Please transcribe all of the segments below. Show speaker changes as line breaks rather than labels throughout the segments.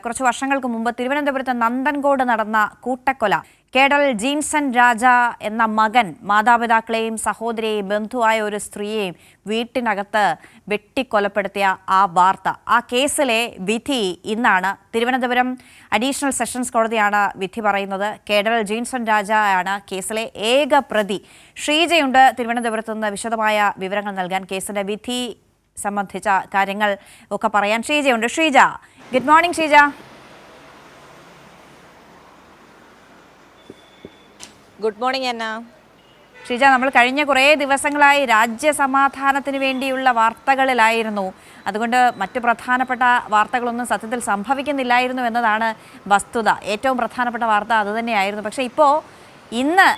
കുറച്ച് വർഷങ്ങൾക്ക് മുമ്പ് തിരുവനന്തപുരത്ത് നന്ദൻകോട് നടന്ന കൂട്ടക്കൊല കേഡൽ ജീൻസൺ രാജ എന്ന മകൻ മാതാപിതാക്കളെയും സഹോദരിയെയും ബന്ധുവായ ഒരു സ്ത്രീയെയും വീട്ടിനകത്ത് വെട്ടിക്കൊലപ്പെടുത്തിയ ആ വാർത്ത, ആ കേസിലെ വിധി ഇന്നാണ്. തിരുവനന്തപുരം അഡീഷണൽ സെഷൻസ് കോടതിയാണ് വിധി പറയുന്നത്. കേഡൽ ജീൻസൺ രാജയാണ് കേസിലെ ഏക പ്രതി. ഷീജയുണ്ട് തിരുവനന്തപുരത്ത് നിന്ന് വിശദമായ വിവരങ്ങൾ നൽകാൻ, കേസിന്റെ വിധി സംബന്ധിച്ച കാര്യങ്ങൾ ഒക്കെ പറയാൻ ഷീജയുണ്ട്. Sheeja, good morning. Sheeja,
good morning Anna.
Sheeja, നമ്മൾ കഴിഞ്ഞ കുറേ ദിവസങ്ങളായി രാജ്യസമാധാനത്തിന് വേണ്ടിയുള്ള വാർത്തകളിലായിരുന്നു. അതുകൊണ്ട് മറ്റു പ്രധാനപ്പെട്ട വാർത്തകളൊന്നും സത്യത്തിൽ സംഭവിക്കുന്നില്ലായിരുന്നു എന്നതാണ് വസ്തുത. ഏറ്റവും പ്രധാനപ്പെട്ട വാർത്ത അതുതന്നെയായിരുന്നു. പക്ഷേ ഇന്ന്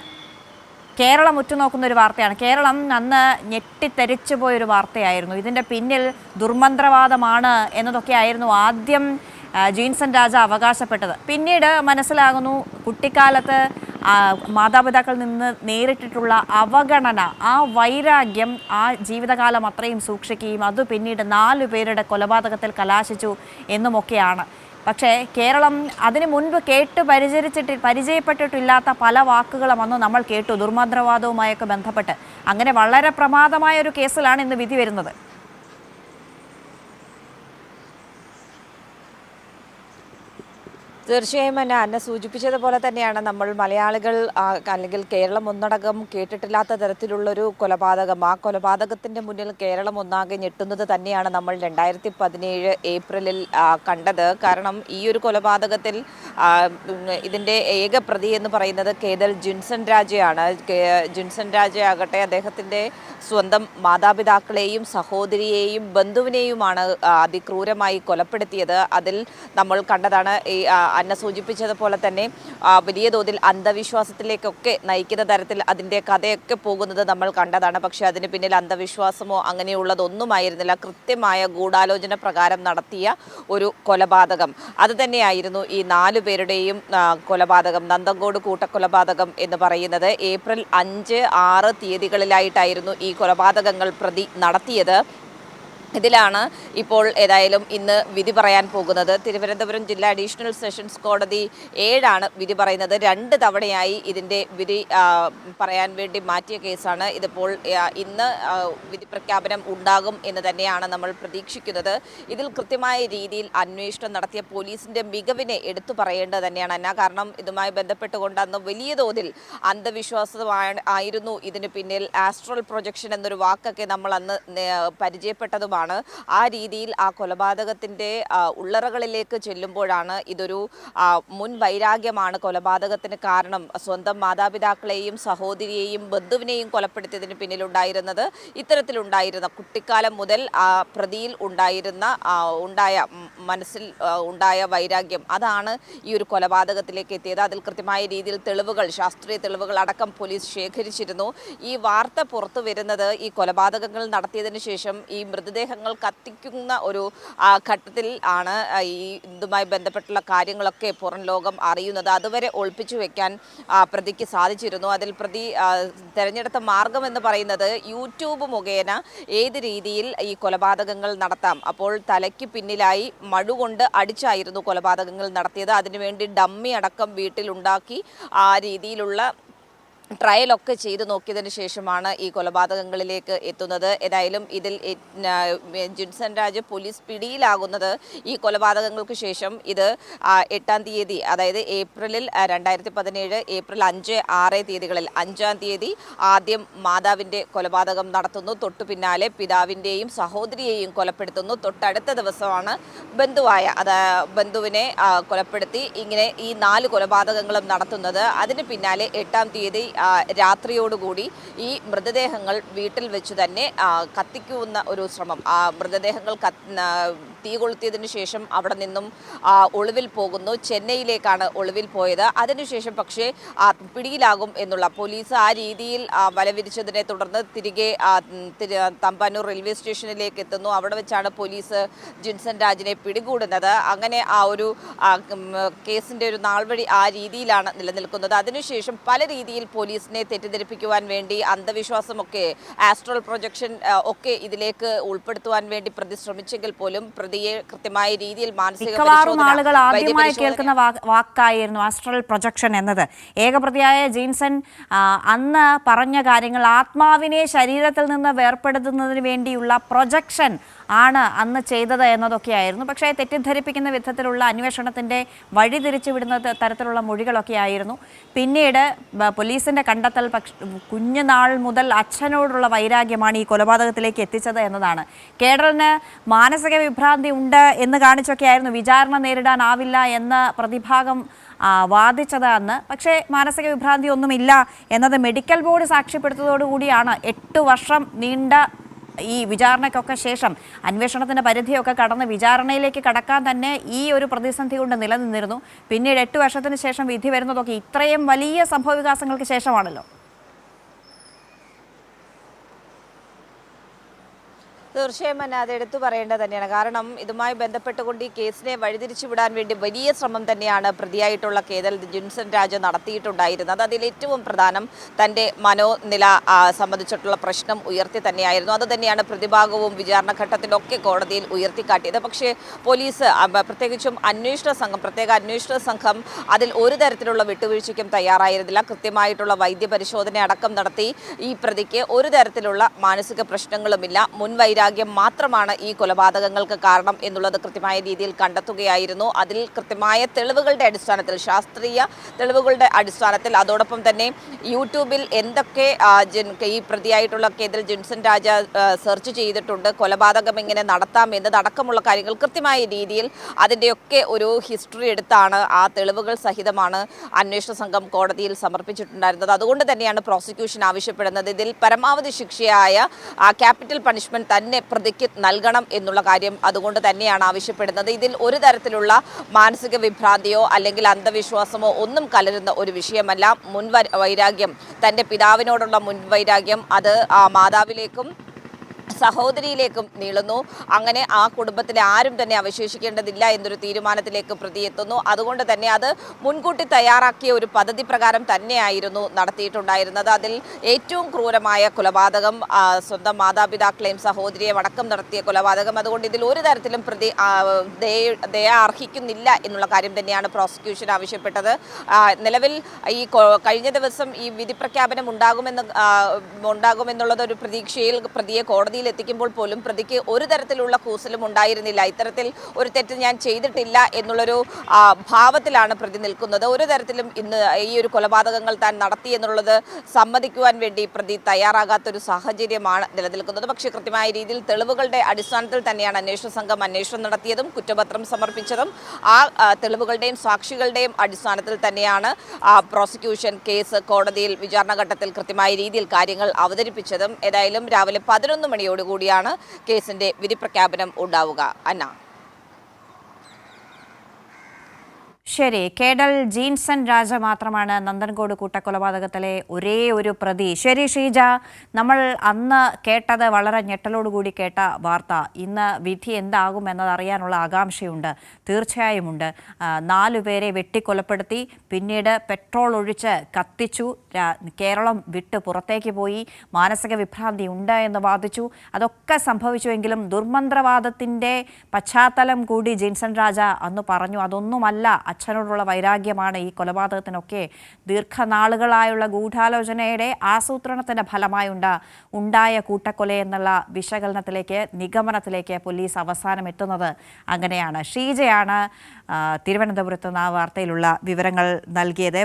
കേരളം ഉറ്റുനോക്കുന്ന ഒരു വാർത്തയാണ്. കേരളം അന്ന് ഞെട്ടിത്തെറിച്ചു പോയൊരു വാർത്തയായിരുന്നു. ഇതിൻ്റെ പിന്നിൽ ദുർമന്ത്രവാദമാണ് എന്നതൊക്കെയായിരുന്നു ആദ്യം ജീൻസൺ രാജ അവകാശപ്പെട്ടത്. പിന്നീട് മനസ്സിലാകുന്നു കുട്ടിക്കാലത്ത് മാതാപിതാക്കളിൽ നിന്ന് നേരിട്ടിട്ടുള്ള അവഗണന, ആ വൈരാഗ്യം ആ ജീവിതകാലം അത്രയും സൂക്ഷിക്കുകയും അത് പിന്നീട് 4 പേരുടെ കൊലപാതകത്തിൽ കലാശിച്ചു എന്നുമൊക്കെയാണ്. പക്ഷേ കേരളം അതിനു മുൻപ് പരിചയപ്പെട്ടിട്ടില്ലാത്ത പല വാക്കുകളും അന്ന് നമ്മൾ കേട്ടു, ദുർമന്ത്രവാദവുമായൊക്കെ ബന്ധപ്പെട്ട്. അങ്ങനെ വളരെ പ്രമാദമായ ഒരു കേസിലാണ് ഇന്ന് വിധി വരുന്നത്.
തീർച്ചയായും അന്ന സൂചിപ്പിച്ചതുപോലെ തന്നെയാണ് നമ്മൾ മലയാളികൾ അല്ലെങ്കിൽ കേരളം ഒന്നടങ്കം കേട്ടിട്ടില്ലാത്ത തരത്തിലുള്ളൊരു കൊലപാതകം. ആ കൊലപാതകത്തിൻ്റെ മുന്നിൽ കേരളം ഒന്നാകെ ഞെട്ടുന്നത് തന്നെയാണ് നമ്മൾ 2017 ഏപ്രിലിൽ കണ്ടത്. കാരണം ഈ ഒരു കൊലപാതകത്തിൽ ഇതിൻ്റെ ഏക പ്രതി എന്ന് പറയുന്നത് കേഡൽ ജിൻസൺ രാജയാണ്. ജിൻസൺ രാജയാകട്ടെ അദ്ദേഹത്തിൻ്റെ സ്വന്തം മാതാപിതാക്കളെയും സഹോദരിയെയും ബന്ധുവിനെയുമാണ് അതിക്രൂരമായി കൊലപ്പെടുത്തിയത്. അതിൽ നമ്മൾ കണ്ടതാണ് ഈ അന്ന സൂചിപ്പിച്ചതുപോലെ തന്നെ വലിയ തോതിൽ അന്ധവിശ്വാസത്തിലേക്കൊക്കെ നയിക്കുന്ന തരത്തിൽ അതിൻ്റെ കഥയൊക്കെ പോകുന്നത് നമ്മൾ കണ്ടതാണ്. പക്ഷേ അതിന് പിന്നിൽ അന്ധവിശ്വാസമോ അങ്ങനെയുള്ളതൊന്നുമായിരുന്നില്ല. കൃത്യമായ ഗൂഢാലോചന പ്രകാരം നടത്തിയ ഒരു കൊലപാതകം അത് തന്നെയായിരുന്നു ഈ 4 പേരുടെയും കൊലപാതകം, നന്ദൻകോട് കൂട്ടക്കൊലപാതകം എന്ന് പറയുന്നത്. ഏപ്രിൽ 5, 6 തീയതികളിലായിട്ടായിരുന്നു ഈ കൊലപാതകങ്ങൾ പ്രതി നടത്തിയത്. ഇതിലാണ് ഇപ്പോൾ ഏതായാലും ഇന്ന് വിധി പറയാൻ പോകുന്നത്. തിരുവനന്തപുരം ജില്ലാ അഡീഷണൽ സെഷൻസ് കോടതി 7 വിധി പറയുന്നത്. 2 തവണയായി ഇതിൻ്റെ വിധി പറയാൻ വേണ്ടി മാറ്റിയ കേസാണ്. ഇതിപ്പോൾ ഇന്ന് വിധി പ്രഖ്യാപനം ഉണ്ടാകും എന്ന് തന്നെയാണ് നമ്മൾ പ്രതീക്ഷിക്കുന്നത്. ഇതിൽ കൃത്യമായ രീതിയിൽ അന്വേഷണം നടത്തിയ പോലീസിൻ്റെ മികവിനെ എടുത്തു പറയേണ്ടത് തന്നെയാണ് അന്ന. കാരണം ഇതുമായി ബന്ധപ്പെട്ടുകൊണ്ട് അന്ന് വലിയ തോതിൽ അന്ധവിശ്വാസമായിരുന്നു ഇതിന് പിന്നിൽ. ആസ്ട്രൽ പ്രൊജക്ഷൻ എന്നൊരു വാക്കൊക്കെ നമ്മൾ അന്ന് പരിചയപ്പെട്ടതുമാണ്. ആ രീതിയിൽ ആ കൊലപാതകത്തിൻ്റെ ഉള്ളറകളിലേക്ക് ചെല്ലുമ്പോഴാണ് ഇതൊരു മുൻ വൈരാഗ്യമാണ് കൊലപാതകത്തിന് കാരണം. സ്വന്തം മാതാപിതാക്കളെയും സഹോദരിയെയും ബന്ധുവിനെയും കൊലപ്പെടുത്തിയതിന് പിന്നിലുണ്ടായിരുന്നത് ഇത്തരത്തിലുണ്ടായിരുന്ന കുട്ടിക്കാലം മുതൽ ആ പ്രതിയിൽ ഉണ്ടായ മനസ്സിൽ ഉണ്ടായ വൈരാഗ്യം, അതാണ് ഈ ഒരു കൊലപാതകത്തിലേക്ക് എത്തിയത്. അതിൽ കൃത്യമായ രീതിയിൽ തെളിവുകൾ, ശാസ്ത്രീയ തെളിവുകൾ അടക്കം പോലീസ് ശേഖരിച്ചിരുന്നു. ഈ വാർത്ത പുറത്തു വരുന്നത് ഈ കൊലപാതകങ്ങൾ നടത്തിയതിനു ശേഷം ഈ മൃതദേഹങ്ങൾ കത്തിക്കുന്ന ഒരു ഘട്ടത്തിൽ ആണ് ഈ ഇതുമായി ബന്ധപ്പെട്ടുള്ള കാര്യങ്ങളൊക്കെ പുറം ലോകം അറിയുന്നത്. അതുവരെ ഒളിപ്പിച്ചു വെക്കാൻ പ്രതിക്ക് സാധിച്ചിരുന്നു. അതിൽ പ്രതി തിരഞ്ഞെടുത്ത മാർഗം എന്ന് പറയുന്നത് യൂട്യൂബ് മുഖേന ഏത് രീതിയിൽ ഈ കൊലപാതകങ്ങൾ നടത്താം. അപ്പോൾ തലയ്ക്ക് പിന്നിലായി മഴുകൊണ്ട് അടിച്ചായിരുന്നു കൊലപാതകങ്ങൾ നടത്തിയത്. അതിനുവേണ്ടി ഡമ്മി അടക്കം വീട്ടിലുണ്ടാക്കി ആ രീതിയിലുള്ള ട്രയലൊക്കെ ചെയ്ത് നോക്കിയതിന് ശേഷമാണ് ഈ കൊലപാതകങ്ങളിലേക്ക് എത്തുന്നത്. ഏതായാലും ഇതിൽ ജിൻസൺ രാജ് പോലീസ് പിടിയിലാകുന്നത് ഈ കൊലപാതകങ്ങൾക്ക് ശേഷം. ഇത് 8-ാം തീയതി, അതായത് ഏപ്രിലിൽ 2017 ഏപ്രിൽ 5, 6 തീയതികളിൽ 5-ാം തീയതി ആദ്യം മാതാവിൻ്റെ കൊലപാതകം നടത്തുന്നു. തൊട്ടു പിന്നാലെ പിതാവിൻ്റെയും സഹോദരിയെയും കൊലപ്പെടുത്തുന്നു. തൊട്ടടുത്ത ദിവസമാണ് ബന്ധുവിനെ കൊലപ്പെടുത്തി ഇങ്ങനെ ഈ 4 കൊലപാതകങ്ങളും നടത്തുന്നത്. അതിന് പിന്നാലെ 8-ാം തീയതി രാത്രിയോടുകൂടി ഈ മൃതദേഹങ്ങൾ വീട്ടിൽ വെച്ച് തന്നെ കത്തിക്കുന്ന ഒരു ശ്രമം. മൃതദേഹങ്ങൾ തീ കൊളുത്തിയതിനു ശേഷം അവിടെ നിന്നും ഒളിവിൽ പോകുന്നു. ചെന്നൈയിലേക്കാണ് ഒളിവിൽ പോയത്. അതിനുശേഷം പക്ഷേ പിടിയിലാകും എന്നുള്ള പോലീസ് ആ രീതിയിൽ വലവിരിച്ചതിനെ തുടർന്ന് തിരികെ തമ്പാനൂർ റെയിൽവേ സ്റ്റേഷനിലേക്ക് എത്തുന്നു. അവിടെ വെച്ചാണ് പോലീസ് ജിൻസൺ രാജിനെ പിടികൂടുന്നത്. അങ്ങനെ ആ ഒരു കേസിൻ്റെ ഒരു നാൾവഴി ആ രീതിയിലാണ് നിലനിൽക്കുന്നത്. അതിനുശേഷം പല രീതിയിൽ പോലീസിനെ തെറ്റിദ്ധരിപ്പിക്കുവാൻ വേണ്ടി അന്ധവിശ്വാസമൊക്കെ, ആസ്ട്രൽ പ്രൊജക്ഷൻ ഒക്കെ ഇതിലേക്ക് ഉൾപ്പെടുത്തുവാൻ വേണ്ടി പ്രതി ശ്രമിച്ചെങ്കിൽ പോലും പ്രതി പ്രതിയെ കൃത്യമായ രീതിയിൽ മാനസിക
മിക്കവാറും ആളുകൾ ആദ്യമായി
വൈദ്യപരിശോധന
കേൾക്കുന്ന വാക്കായിരുന്നു ആസ്ട്രൽ പ്രൊജക്ഷൻ എന്നത്. ഏകപ്രതിയായ ജീൻസൺ അന്ന് പറഞ്ഞ കാര്യങ്ങൾ ആത്മാവിനെ ശരീരത്തിൽ നിന്ന് വേർപെടുത്തുന്നതിന് വേണ്ടിയുള്ള പ്രൊജക്ഷൻ ആണ് അന്ന് ചെയ്തത് എന്നതൊക്കെയായിരുന്നു. പക്ഷേ തെറ്റിദ്ധരിപ്പിക്കുന്ന വിധത്തിലുള്ള അന്വേഷണത്തിൻ്റെ വഴിതിരിച്ചു വിടുന്ന തരത്തിലുള്ള മൊഴികളൊക്കെ ആയിരുന്നു. പിന്നീട് പോലീസിൻ്റെ കണ്ടെത്തൽ കുഞ്ഞുനാൾ മുതൽ അച്ഛനോടുള്ള വൈരാഗ്യമാണ് ഈ കൊലപാതകത്തിലേക്ക് എത്തിച്ചത് എന്നതാണ്. കേഡലിന് മാനസിക വിഭ്രാന്തി ഉണ്ട് എന്ന് കാണിച്ചൊക്കെയായിരുന്നു വിചാരണ നേരിടാനാവില്ല എന്ന പ്രതിഭാഗം വാദിച്ചത് അന്ന്. പക്ഷേ മാനസിക വിഭ്രാന്തി ഒന്നുമില്ല എന്നത് മെഡിക്കൽ ബോർഡ് സാക്ഷ്യപ്പെടുത്തതോടുകൂടിയാണ് 8 വർഷം നീണ്ട ഈ വിചാരണയ്ക്കൊക്കെ ശേഷം അന്വേഷണത്തിൻ്റെ പരിധിയൊക്കെ കടന്ന് വിചാരണയിലേക്ക് കടക്കാൻ തന്നെ ഈ ഒരു പ്രതിസന്ധി കൊണ്ട് നിലനിന്നിരുന്നു. പിന്നീട് 8 വർഷത്തിന് ശേഷം വിധി വരുന്നതൊക്കെ ഇത്രയും വലിയ സംഭവവികാസങ്ങൾക്ക് ശേഷമാണല്ലോ.
തീർച്ചയായും തന്നെ അത് എടുത്തു പറയേണ്ടത് തന്നെയാണ്. കാരണം ഇതുമായി ബന്ധപ്പെട്ടുകൊണ്ട് ഈ കേസിനെ വഴിതിരിച്ചു വിടാൻ വേണ്ടി വലിയ ശ്രമം തന്നെയാണ് പ്രതിയായിട്ടുള്ള കേഡൽ ജിൻസൺ രാജ നടത്തിയിട്ടുണ്ടായിരുന്നത്. അതിൽ ഏറ്റവും പ്രധാനം തൻ്റെ മനോനില സംബന്ധിച്ചിട്ടുള്ള പ്രശ്നം ഉയർത്തി തന്നെയായിരുന്നു. അത് തന്നെയാണ് പ്രതിഭാഗവും വിചാരണ ഘട്ടത്തിലൊക്കെ കോടതിയിൽ ഉയർത്തിക്കാട്ടിയത്. പക്ഷേ പോലീസ് പ്രത്യേകിച്ചും പ്രത്യേക അന്വേഷണ സംഘം അതിൽ ഒരു തരത്തിലുള്ള വിട്ടുവീഴ്ചയ്ക്കും തയ്യാറായിരുന്നില്ല. കൃത്യമായിട്ടുള്ള വൈദ്യപരിശോധന അടക്കം നടത്തി ഈ പ്രതിക്ക് ഒരു തരത്തിലുള്ള മാനസിക പ്രശ്നങ്ങളുമില്ല, മുൻവൈരാഗ്യം മാത്രമാണ് ഈ കൊലപാതകങ്ങൾക്ക് കാരണം എന്നുള്ളത് കൃത്യമായ രീതിയിൽ കണ്ടെത്തുകയായിരുന്നു. അതിൽ കൃത്യമായ തെളിവുകളുടെ അടിസ്ഥാനത്തിൽ, ശാസ്ത്രീയ തെളിവുകളുടെ അടിസ്ഥാനത്തിൽ, അതോടൊപ്പം തന്നെ യൂട്യൂബിൽ എന്തൊക്കെ ഈ പ്രതിയായിട്ടുള്ള കേഡൽ ജിൻസൺ രാജ സെർച്ച് ചെയ്തിട്ടുണ്ട്, കൊലപാതകം എങ്ങനെ നടത്താം എന്നതടക്കമുള്ള കാര്യങ്ങൾ കൃത്യമായ രീതിയിൽ അതിൻ്റെയൊക്കെ ഒരു ഹിസ്റ്ററി എടുത്താണ്, ആ തെളിവുകൾ സഹിതമാണ് അന്വേഷണ സംഘം കോടതിയിൽ സമർപ്പിച്ചിട്ടുണ്ടായിരുന്നത്. അതുകൊണ്ട് തന്നെയാണ് പ്രോസിക്യൂഷൻ ആവശ്യപ്പെടുന്നത് ഇതിൽ പരമാവധി ശിക്ഷയായ ക്യാപിറ്റൽ പണിഷ്മെന്റ് തന്നെ പ്രതിക്ക് നൽകണം എന്നുള്ള കാര്യം. അതുകൊണ്ട് തന്നെയാണ് ആവശ്യപ്പെടുന്നത്. ഇതിൽ ഒരു തരത്തിലുള്ള മാനസിക വിഭ്രാന്തിയോ അല്ലെങ്കിൽ അന്ധവിശ്വാസമോ ഒന്നും കലരുന്ന ഒരു വിഷയമല്ല. വൈരാഗ്യം, തൻ്റെ പിതാവിനോടുള്ള മുൻവൈരാഗ്യം അത് മാതാവിലേക്കും സഹോദരിയിലേക്കും നീളുന്നു. അങ്ങനെ ആ കുടുംബത്തിലെ ആരും തന്നെ അവശേഷിക്കേണ്ടതില്ല എന്നൊരു തീരുമാനത്തിലേക്ക് പ്രതി എത്തുന്നു. അതുകൊണ്ട് തന്നെ അത് മുൻകൂട്ടി തയ്യാറാക്കിയ ഒരു പദ്ധതി പ്രകാരം തന്നെയായിരുന്നു നടത്തിയിട്ടുണ്ടായിരുന്നത്. അതിൽ ഏറ്റവും ക്രൂരമായ കൊലപാതകം, സ്വന്തം മാതാപിതാക്കളെയും സഹോദരിയെയും അടക്കം നടത്തിയ കൊലപാതകം. അതുകൊണ്ട് ഇതിൽ ഒരു തരത്തിലും പ്രതി ദയ അർഹിക്കുന്നില്ല എന്നുള്ള കാര്യം തന്നെയാണ് പ്രോസിക്യൂഷൻ ആവശ്യപ്പെട്ടത്. നിലവിൽ ഈ കഴിഞ്ഞ ദിവസം ഈ വിധി പ്രഖ്യാപനം ഉണ്ടാകുമെന്നുള്ളത് ഒരു പ്രതീക്ഷയിൽ പ്രതിയെ കോടതിയിൽ എത്തിക്കുമ്പോൾ പോലും പ്രതിക്ക് ഒരു തരത്തിലുള്ള കൂസലും ഉണ്ടായിരുന്നില്ല. ഇത്തരത്തിൽ ഒരു തെറ്റ് ഞാൻ ചെയ്തിട്ടില്ല എന്നുള്ളൊരു ഭാവത്തിലാണ് പ്രതി നിൽക്കുന്നത്. ഒരു തരത്തിലും ഇന്ന് ഈ ഒരു കൊലപാതകങ്ങൾ താൻ നടത്തി എന്നുള്ളത് സമ്മതിക്കുവാൻ വേണ്ടി പ്രതി തയ്യാറാകാത്തൊരു സാഹചര്യമാണ് നിലനിൽക്കുന്നത്. പക്ഷേ കൃത്യമായ രീതിയിൽ തെളിവുകളുടെ അടിസ്ഥാനത്തിൽ തന്നെയാണ് അന്വേഷണ സംഘം അന്വേഷണം നടത്തിയതും കുറ്റപത്രം സമർപ്പിച്ചതും. ആ തെളിവുകളുടെയും സാക്ഷികളുടെയും അടിസ്ഥാനത്തിൽ തന്നെയാണ് പ്രോസിക്യൂഷൻ കേസ് കോടതിയിൽ വിചാരണ ഘട്ടത്തിൽ കൃത്യമായ രീതിയിൽ കാര്യങ്ങൾ അവതരിപ്പിച്ചതും. ഏതായാലും രാവിലെ 11 മണിയോടുകൂടിയാണ് കേസിന്റെ വിധി പ്രഖ്യാപനം ഉണ്ടാവുക. അന്ന.
ശരി, കേഡൽ ജീൻസൺ രാജ മാത്രമാണ് നന്ദൻകോട് കൂട്ടക്കൊലപാതകത്തിലെ ഒരേ ഒരു പ്രതി. ശരി ഷീജ, നമ്മൾ അന്ന് കേട്ടത് വളരെ ഞെട്ടലോടുകൂടി കേട്ട വാർത്ത. ഇന്ന് വിധി എന്താകും എന്നതറിയാനുള്ള ആകാംക്ഷയുണ്ട്, തീർച്ചയായും ഉണ്ട്. 4 പേരെ വെട്ടിക്കൊലപ്പെടുത്തി, പിന്നീട് പെട്രോൾ ഒഴിച്ച് കത്തിച്ചു, കേരളം വിട്ട് പുറത്തേക്ക് പോയി, മാനസിക വിഭ്രാന്തി ഉണ്ട് എന്ന് വാദിച്ചു. അതൊക്കെ സംഭവിച്ചുവെങ്കിലും ദുർമന്ത്രവാദത്തിൻ്റെ പശ്ചാത്തലം കൂടി ജീൻസൺ രാജ അന്ന് പറഞ്ഞു. അതൊന്നുമല്ല, അച്ഛനോടുള്ള വൈരാഗ്യമാണ് ഈ കൊലപാതകത്തിനൊക്കെ ദീർഘനാളുകളായുള്ള ഗൂഢാലോചനയുടെ ആസൂത്രണത്തിൻ്റെ ഫലമായി ഉണ്ടായ കൂട്ടക്കൊല എന്നുള്ള വിശകലനത്തിലേക്ക്, നിഗമനത്തിലേക്ക് പോലീസ് അവസാനം എത്തുന്നത് അങ്ങനെയാണ്. ഷീജയാണ് തിരുവനന്തപുരത്ത് നിന്ന് ആ വാർത്തയിലുള്ള വിവരങ്ങൾ നൽകിയത്.